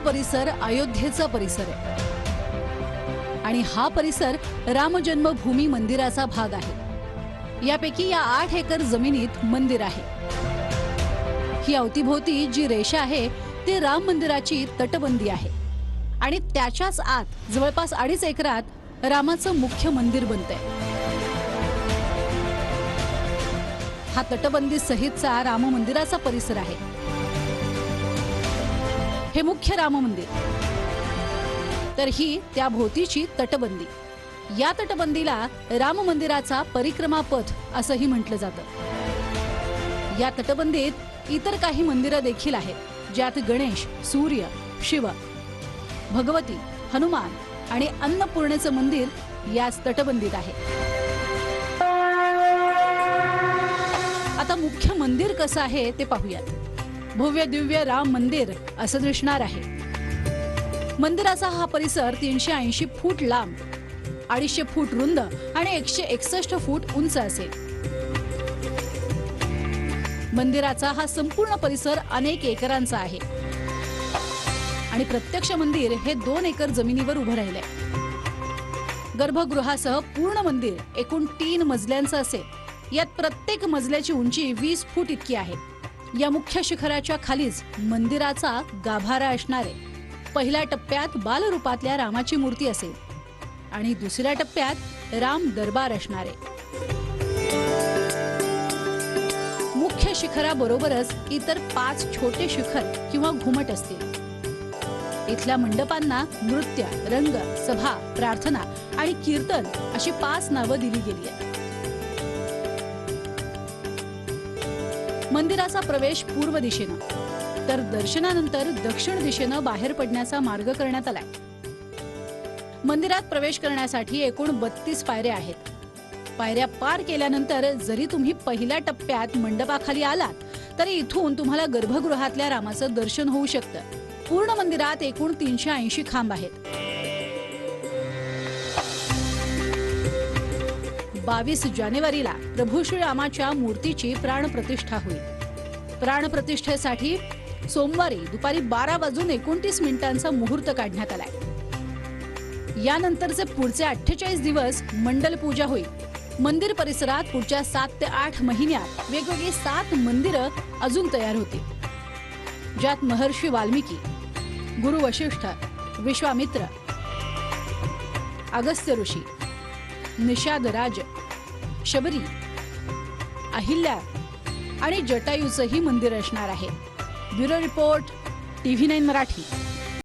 परिसर अयोध्येचा परिसर आहे आणि हा परिसर राम जन्मभूमी मंदिराचा भाग आहे। यापैकी या 8 एकर जमिनीत मंदिर आहे। ही अवतीभोवती जी रेषा आहे ती राम मंदिराची तटबंदी आहे आणि त्याच्याच आत जवळपास 2.5 एकरात रामाचं मुख्य मंदिर बनतंय। हा तटबंदी सहितचा राम मंदिराचा परिसर आहे। हे मुख्य राम मंदिर, तर ही त्या भोवतीची तटबंदी। या तटबंदीला राम मंदिराचा परिक्रमा पथ असंही म्हटलं जातं। या तटबंदीत इतर काही मंदिरं देखील आहेत, ज्यात गणेश, सूर्य, शिव, भगवती, हनुमान आणि अन्नपूर्णेचं मंदिर याच तटबंदीत आहे। आता मुख्य मंदिर कसं आहे ते पाहूयात। भव्य दिव्य राम मंदिर असं दिसणार आहे। मंदिराचा हा परिसर 380 फूट लांब, 250 फूट रुंद आणि 161 फूट उंच असेल। मंदिराचा हा संपूर्ण परिसर अनेक एकरांचा आहे आणि प्रत्यक्ष मंदिर हे 2 एकर जमिनीवर उभं राहिलंय। गर्भगृहासह पूर्ण मंदिर एकूण 3 मजल्यांचं असेल। यात प्रत्येक मजल्याची उंची 20 फूट इतकी आहे। या मुख्य शिखराच्या खालीच मंदिराचा गाभारा असणार आहे। पहिल्या टप्प्यात बालरूपातल्या रामाची मूर्ती असेल आणि दुसऱ्या टप्प्यात राम दरबार असणार आहे। मुख्य शिखराबरोबरच इतर 5 छोटे शिखर किंवा घुमट असतील। इथल्या मंडपांना नृत्य, रंग, सभा, प्रार्थना आणि कीर्तन अशी 5 नावं दिली गेली आहेत। मंदिराचा प्रवेश पूर्व दिशेनं, तर दर्शनानंतर दक्षिण दिशेनं बाहेर पडण्याचा मार्ग करण्यात आलाय। मंदिरात प्रवेश करण्यासाठी एकूण 32 पायऱ्या आहेत। पायऱ्या पार केल्यानंतर जरी तुम्ही पहिल्या टप्प्यात मंडपाखाली आलात तरी इथून तुम्हाला गर्भगृहातल्या रामाचं दर्शन होऊ शकतं। पूर्ण मंदिरात एकूण 380 खांब आहेत। 22 जानेवारीला प्रभू श्रीरामाच्या मूर्तीची प्राणप्रतिष्ठा होईल। प्राणप्रतिष्ठेसाठी सोमवारी दुपारी 12:29 मुहूर्त काढण्यात आलाय। यानंतरचे पुढचे 48 दिवस मंडल पूजा होईल। मंदिर परिसरात पुढच्या 7 ते 8 महिन्यात वेगवेगळी 7 मंदिरं अजून तयार होतील, ज्यात महर्षी वाल्मिकी, गुरु वशिष्ठ, विश्वामित्र, अगस्त्य ऋषी, निषाद राज, शबरी, अहिल्या आणि जटायूचंही मंदिर असणार आहे। Bureau report, TV9 Marathi.